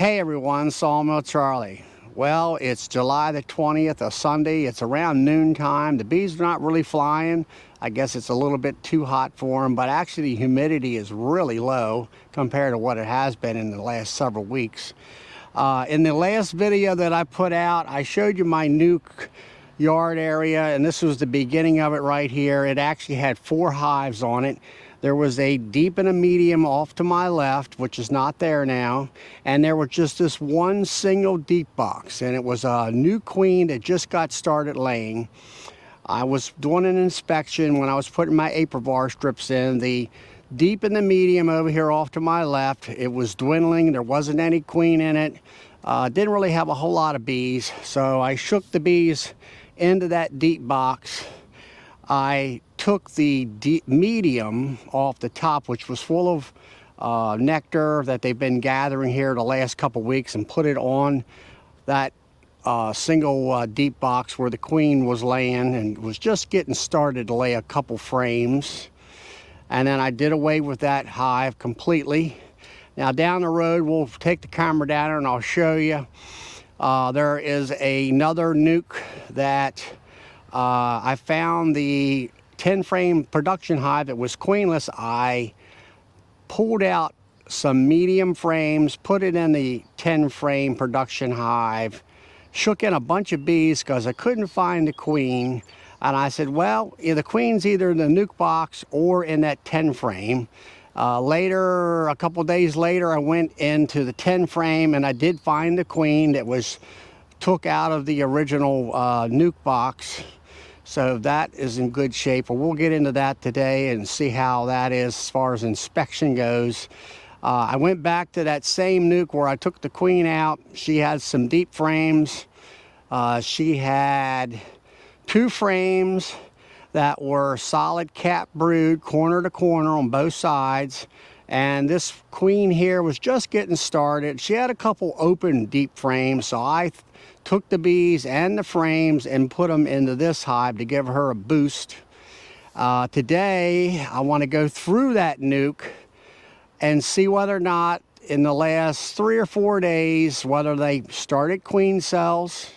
Hey everyone, Sawmill Charlie. Well, it's July the 20th, a Sunday. It's around noontime. The bees are not really flying. I guess it's a little bit too hot for them, but actually the humidity is really low compared to what it has been in the last several weeks. In the last video that I put out, I showed you my nuke yard area, and this was the beginning of it right here. It actually had 4 hives on it. There was a deep and a medium off to my left, which is not there now, and there was just this one single deep box, and it was a new queen that just got started laying. I was doing an inspection when I was putting my apiary strips in. The deep and the medium over here off to my left, it was dwindling. There wasn't any queen in it. Didn't really have a whole lot of bees, so I shook the bees into that deep box. I took the medium off the top, which was full of nectar that they've been gathering here the last couple weeks, and put it on that single deep box where the queen was laying and was just getting started to lay a couple frames. And then I did away with that hive completely. Now down the road, we'll take the camera down there and I'll show you. There is another nuke that I found, the 10 frame production hive that was queenless. I pulled out some medium frames, put it in the 10 frame production hive, shook in a bunch of bees because I couldn't find the queen. And I said, well, the queen's either in the nuke box or in that 10 frame. Later, a couple days later, I went into the 10 frame and I did find the queen that was took out of the original nuke box. So that is in good shape. But we'll get into that today and see how that is as far as inspection goes. I went back to that same nuke where I took the queen out. She had some deep frames. She had 2 frames that were solid cap brood, corner to corner on both sides. And this queen here was just getting started. She had a couple open deep frames, so I took the bees and the frames and put them into this hive to give her a boost. Today, I want to go through that nuke and see whether or not in the last 3 or 4 days, whether they started queen cells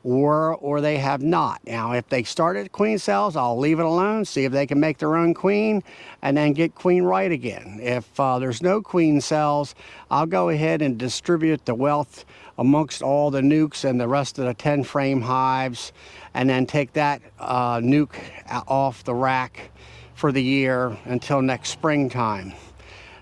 or they have not. Now, if they started queen cells, I'll leave it alone, see if they can make their own queen, and then get queen right again. If there's no queen cells, I'll go ahead and distribute the wealth amongst all the nukes and the rest of the 10 frame hives, and then take that nuke off the rack for the year until next springtime.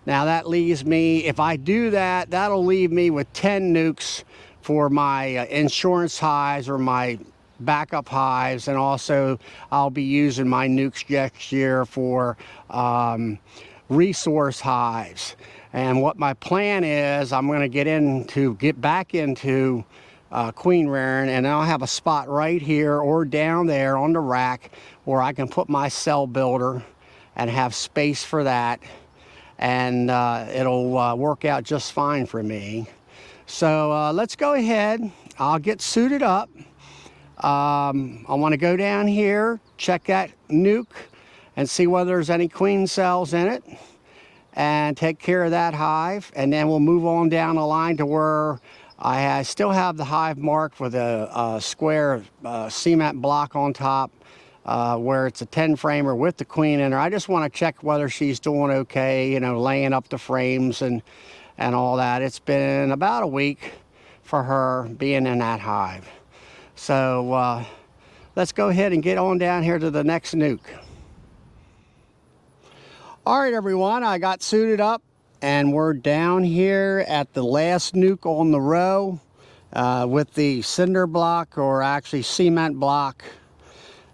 Now that leaves me, if I do that, that'll leave me with 10 nukes for my insurance hives or my backup hives, and also I'll be using my nukes next year for resource hives. And what my plan is, I'm going to get back into queen rearing, and I'll have a spot right here or down there on the rack where I can put my cell builder and have space for that, and it'll work out just fine for me. So let's go ahead. I'll get suited up. I want to go down here, check that nuke, and see whether there's any queen cells in it, and take care of that hive. And then we'll move on down the line to where I still have the hive marked with a square cement block on top, where it's a 10 framer with the queen in her. I just want to check whether she's doing okay, you know, laying up the frames and all that. It's been about a week for her being in that hive. So let's go ahead and get on down here to the next nuke. All right, everyone, I got suited up and we're down here at the last nuke on the row with the cinder block, or actually cement block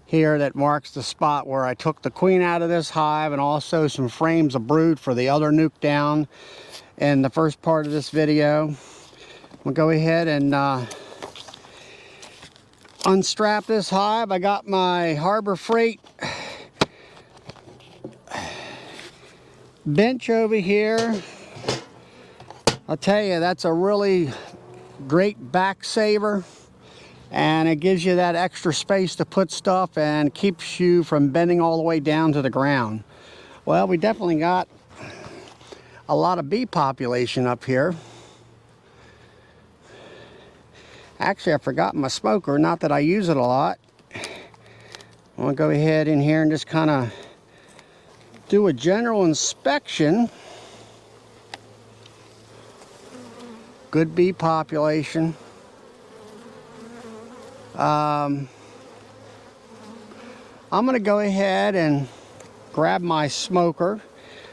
here, that marks the spot where I took the queen out of this hive, and also some frames of brood for the other nuke down in the first part of this video. We'll go ahead and unstrap this hive. I got my Harbor Freight bench over here. I'll tell you, that's a really great back saver, and it gives you that extra space to put stuff and keeps you from bending all the way down to the ground. Well, we definitely got a lot of bee population up here. Actually, I forgot my smoker, not that I use it a lot. I'm gonna go ahead in here and just kind of do a general inspection. Good bee population. I'm gonna go ahead and grab my smoker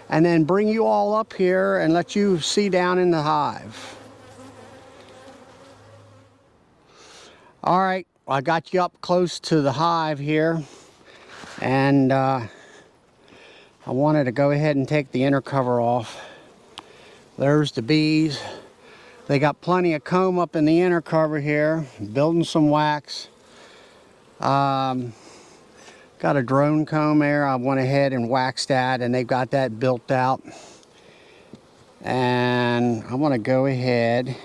and then bring you all up here and let you see down in the hive. All right, I got you up close to the hive here, and I wanted to go ahead and take the inner cover off. There's the bees. They got plenty of comb up in the inner cover here, building some wax. Got a drone comb there. I went ahead and waxed that, and they've got that built out. And I want to go ahead,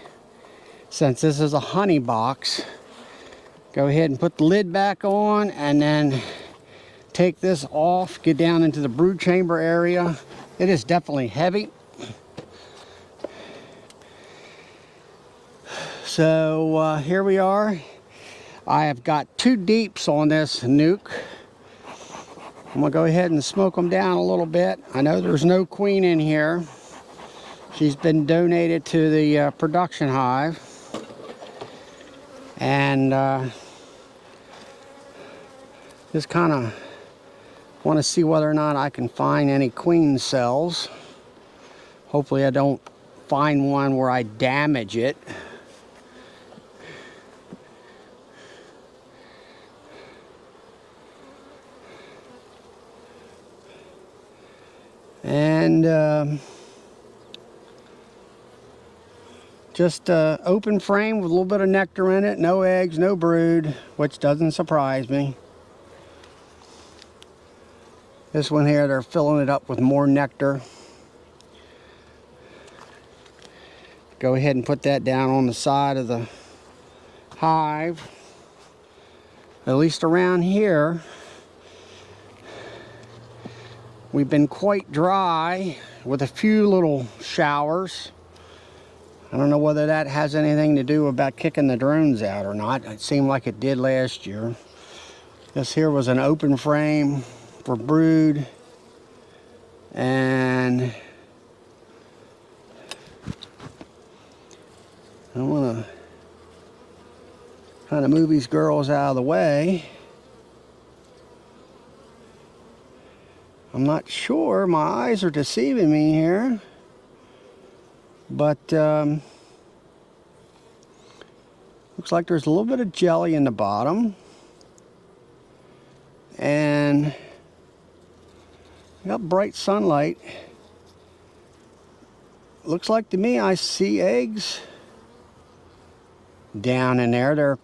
since this is a honey box, go ahead and put the lid back on, and then take this off, get down into the brood chamber area. It is definitely heavy. So here we are. I have got 2 deeps on this nuke. I'm gonna go ahead and smoke them down a little bit. I know there's no queen in here. She's been donated to the production hive. And just kind of want to see whether or not I can find any queen cells. Hopefully I don't find one where I damage it. And just open frame with a little bit of nectar in it, no eggs, no brood, which doesn't surprise me. This one here, they're filling it up with more nectar. Go ahead and put that down on the side of the hive. At least around here, we've been quite dry with a few little showers. I don't know whether that has anything to do about kicking the drones out or not. It seemed like it did last year. This here was an open frame for brood, and I want to kind of move these girls out of the way. I'm not sure, my eyes are deceiving me here, but looks like there's a little bit of jelly in the bottom, and got bright sunlight. Looks like to me I see eggs down in there. They're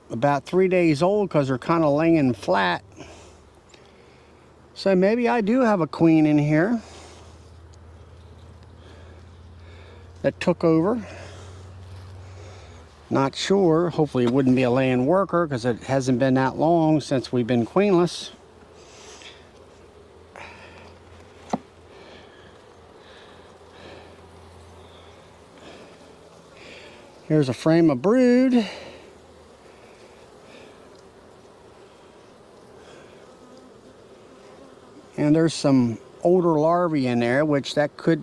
about 3 days old because they're kind of laying flat. So maybe I do have a queen in here that took over. Not sure. Hopefully it wouldn't be a laying worker because it hasn't been that long since we've been queenless. Here's a frame of brood. And there's some older larvae in there, which that could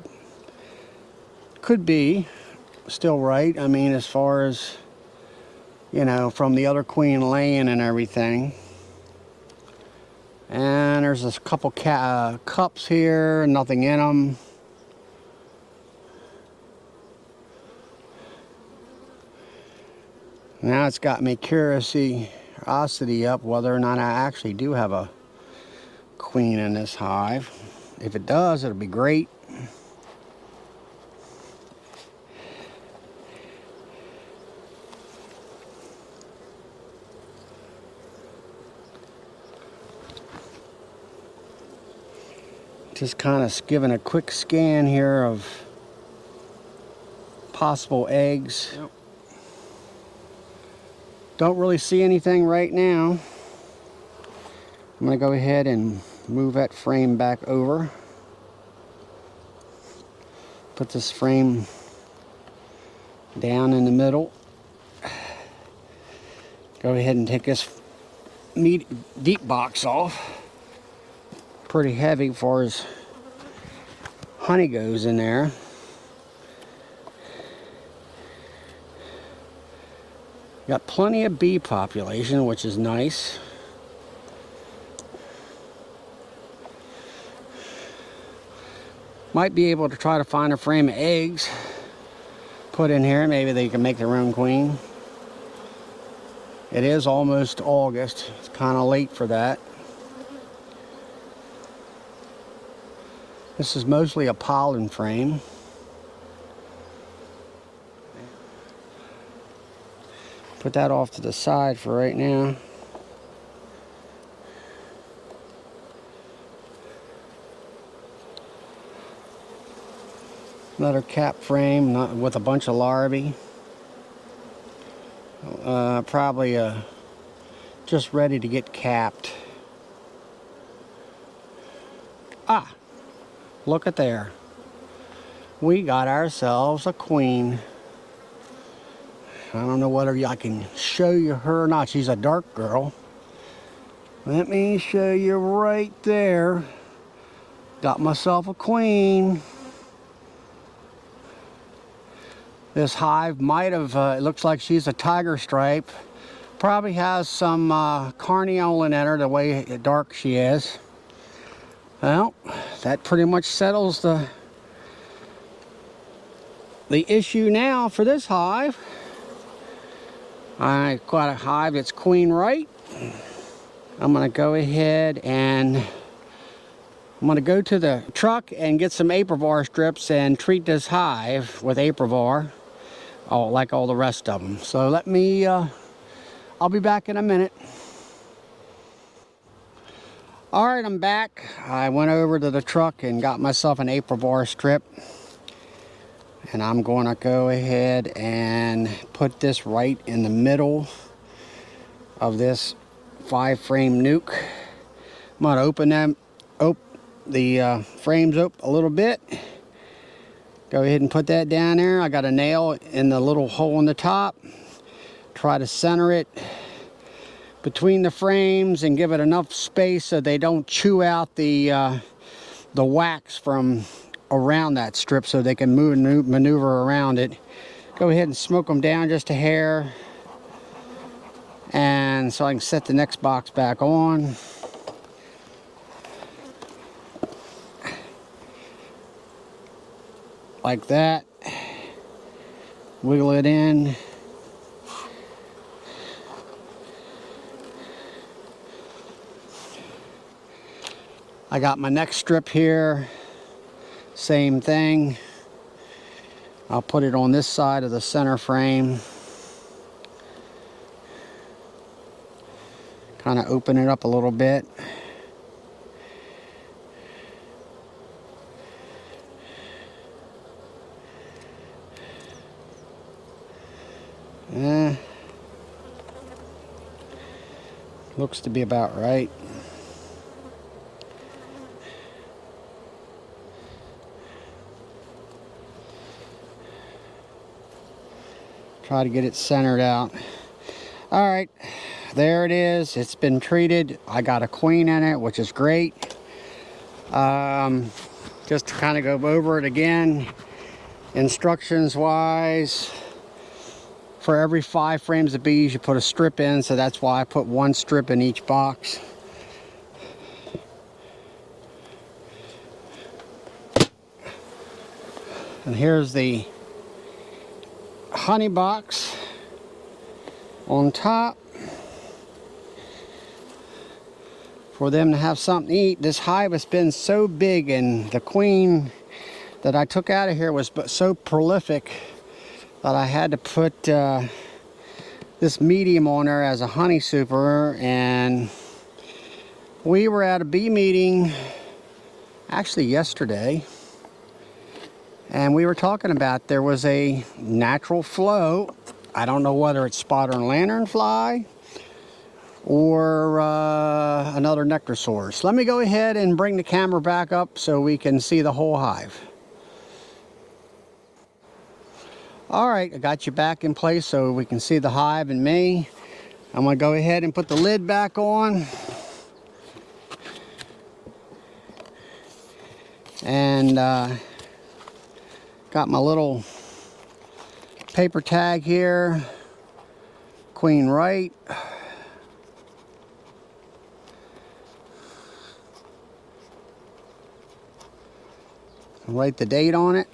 be still right. I mean, as far as, you know, from the other queen laying and everything. And there's a couple cups here, nothing in them. Now it's got me curiosity up whether or not I actually do have a queen in this hive. If it does, it'll be great. Just kind of giving a quick scan here of possible eggs. Yep. Don't really see anything right now. I'm going to go ahead and move that frame back over. Put this frame down in the middle. Go ahead and take this deep box off. Pretty heavy as far as honey goes in there. Got plenty of bee population, which is nice. Might be able to try to find a frame of eggs, put in here. Maybe they can make their own queen. It is almost August. It's kind of late for that. This is mostly a pollen frame. Put that off to the side for right now. Another cap frame with a bunch of larvae. Probably just ready to get capped. Ah, look at there. We got ourselves a queen. I don't know whether I can show you her or not. She's a dark girl. Let me show you right there. Got myself a queen. This hive might have, it looks like she's a tiger stripe. Probably has some carniolan in her, the way dark she is. Well, that pretty much settles the issue now for this hive. I got a hive that's queen right. I'm going to go ahead and I'm going to go to the truck and get some apivar strips and treat this hive with apivar, like all the rest of them. So let me, I'll be back in a minute. All right, I'm back. I went over to the truck and got myself an apivar strip. And I'm going to go ahead and put this right in the middle of this 5-frame nuke. I'm going to open the frames up a little bit. Go ahead and put that down there. I got a nail in the little hole in the top. Try to center it between the frames and give it enough space so they don't chew out the wax from around that strip, so they can maneuver around it. Go ahead and smoke them down just a hair, and so I can set the next box back on. Like that. Wiggle it in. I got my next strip here. Same thing. I'll put it on this side of the center frame. Kind of open it up a little bit. Looks to be about right. Try to get it centered out. All right, there it is. It's been treated. I got a queen in it, which is great. Just to kind of go over it again, instructions wise, for every 5 frames of bees you put a strip in, so that's why I put 1 strip in each box. And here's the honey box on top for them to have something to eat. This hive has been so big, and the queen that I took out of here was so prolific that I had to put this medium on her as a honey super. And we were at a bee meeting actually yesterday, and we were talking about there was a natural flow. I don't know whether it's spot or lanternfly or another nectar source. Let me go ahead and bring the camera back up so we can see the whole hive. All right, I got you back in place so we can see the hive and me. I'm going to go ahead and put the lid back on. And got my little paper tag here. Queen right. Write the date on it.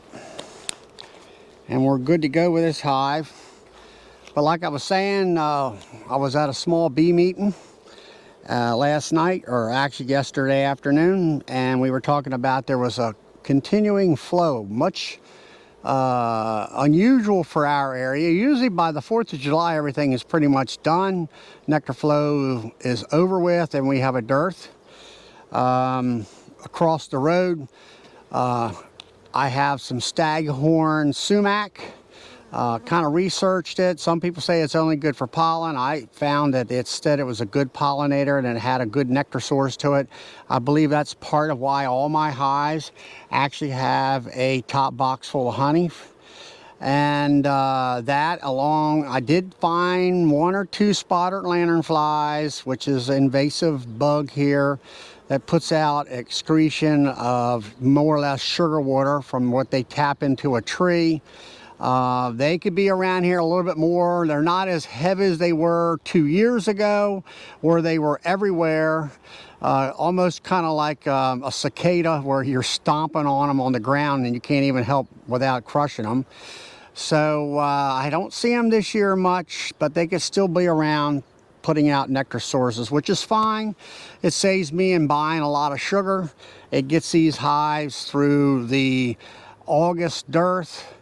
And we're good to go with this hive. But like I was saying, I was at a small bee meeting last night, or actually yesterday afternoon, and we were talking about there was a continuing flow, much unusual for our area. Usually by the 4th of July, everything is pretty much done. Nectar flow is over with, and we have a dearth. Across the road, I have some staghorn sumac. Kind of researched it. Some people say it's only good for pollen. I found that it was a good pollinator and it had a good nectar source to it. I believe that's part of why all my hives actually have a top box full of honey. And that along, I did find 1 or 2 spotted lanternflies, which is an invasive bug here that puts out excretion of more or less sugar water from what they tap into a tree. They could be around here a little bit more. They're not as heavy as they were 2 years ago, where they were everywhere. Almost kind of like a cicada, where you're stomping on them on the ground and you can't even help without crushing them. So I don't see them this year much, but they could still be around putting out nectar sources, which is fine. It saves me in buying a lot of sugar. It gets these hives through the August dearth.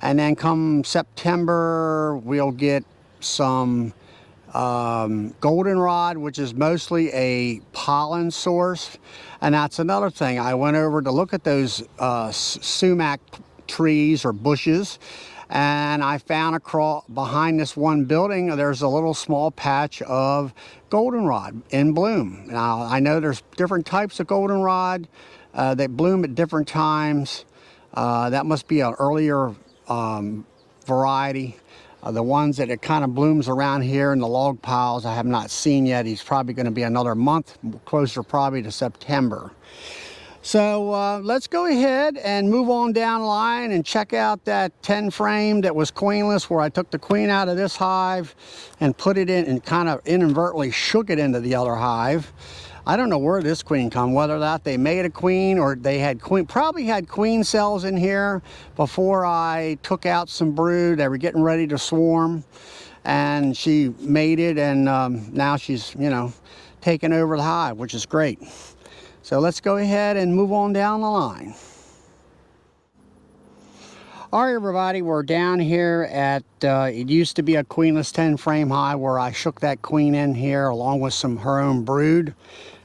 And then come September, we'll get some goldenrod, which is mostly a pollen source. And that's another thing. I went over to look at those sumac trees or bushes, and I found across behind this one building, there's a little small patch of goldenrod in bloom. Now, I know there's different types of goldenrod that bloom at different times. That must be an earlier variety. The ones that it kind of blooms around here in the log piles I have not seen yet. He's probably going to be another month, closer probably to September. So let's go ahead and move on down the line and check out that 10 frame that was queenless, where I took the queen out of this hive and put it in and kind of inadvertently shook it into the other hive. I don't know where this queen come, whether that they made a queen or they had probably had queen cells in here before I took out some brood. They were getting ready to swarm, and she mated, and now she's, you know, taking over the hive, which is great. So let's go ahead and move on down the line. All right, everybody, we're down here at, it used to be a queenless 10 frame hive where I shook that queen in here along with some her own brood.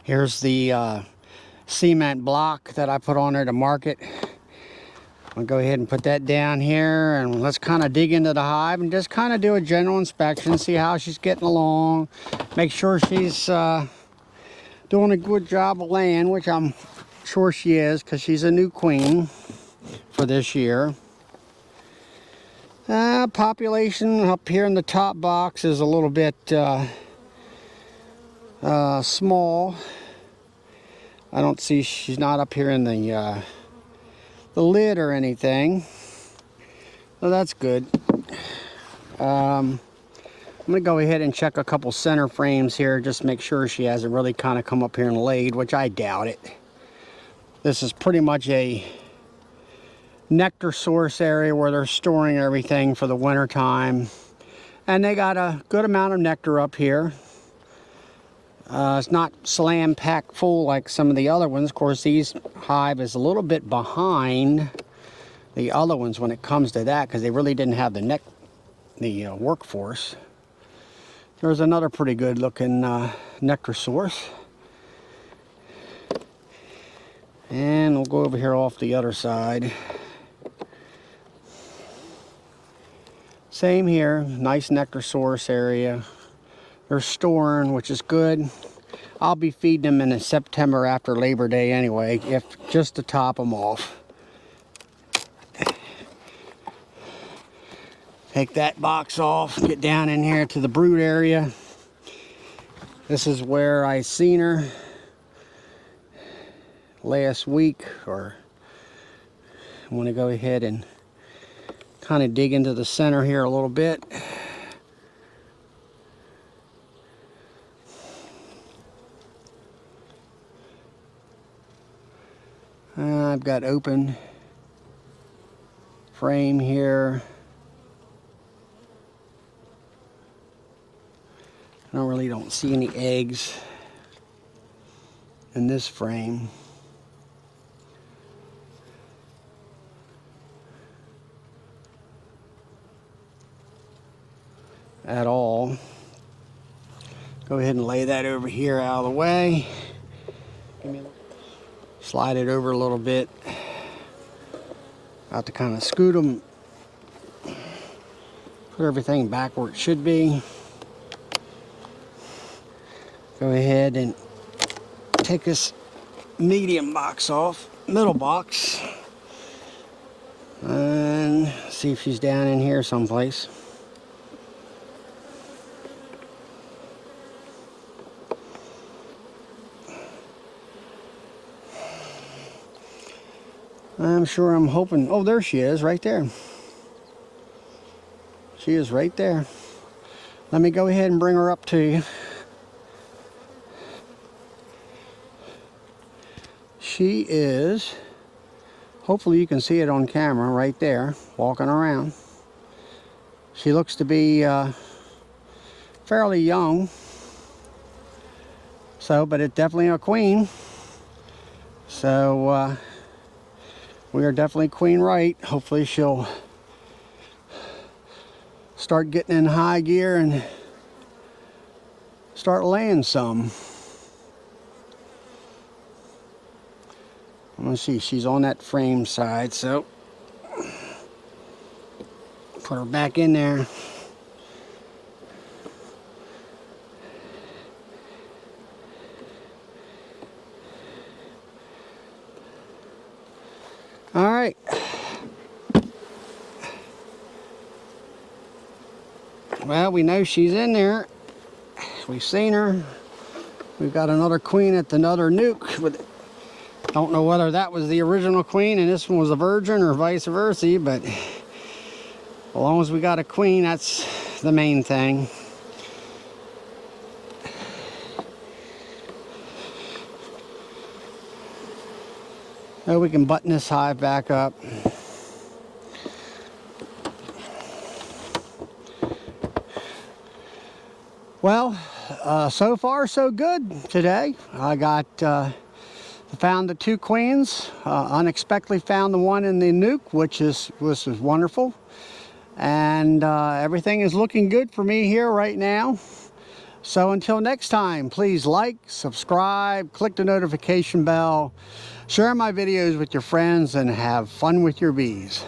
Here's the cement block that I put on there to mark it. I'll go ahead and put that down here, and let's kind of dig into the hive and just kind of do a general inspection, see how she's getting along, make sure she's doing a good job of laying, which I'm sure she is, because she's a new queen for this year. Population up here in the top box is a little bit small. I don't see, she's not up here in the lid or anything, so that's good. I'm gonna go ahead and check a couple center frames here, just make sure she hasn't really kind of come up here and laid, which I doubt it. This is pretty much a nectar source area where they're storing everything for the winter time, and they got a good amount of nectar up here. It's not slam packed full like some of the other ones. Of course, these hive is a little bit behind the other ones when it comes to that, because they really didn't have the workforce. There's another pretty good looking nectar source. And we'll go over here off the other side. Same here, nice nectar source area. They're storing, which is good. I'll be feeding them in September after Labor Day anyway, if just to top them off. Take that box off, get down in here to the brood area. This is where I seen her last week, or I'm going to go ahead and kind of dig into the center here a little bit. I've got open frame here. I really don't see any eggs in this frame. At all. Go ahead and lay that over here out of the way. Slide it over a little bit. About to kind of scoot them. Put everything back where it should be. Go ahead and take this medium box off, middle box, and see if she's down in here someplace. I'm hoping, oh, there she is, right there. She is right there. Let me go ahead and bring her up to you. She is, hopefully you can see it on camera, right there, walking around. She looks to be fairly young. So, but it's definitely a queen. So, we are definitely queen right. Hopefully she'll start getting in high gear and start laying some. I'm gonna see, she's on that frame side, so put her back in there. All right. Well, we know she's in there. We've seen her. We've got another queen at another nuke. Don't know whether that was the original queen and this one was a virgin or vice versa, but as long as we got a queen, that's the main thing. Now we can button this hive back up. Well, so far so good today. I got found the two queens. Unexpectedly found the one in the nuke, which was wonderful. And everything is looking good for me here right now. So until next time, please like, subscribe, click the notification bell, share my videos with your friends, and have fun with your bees.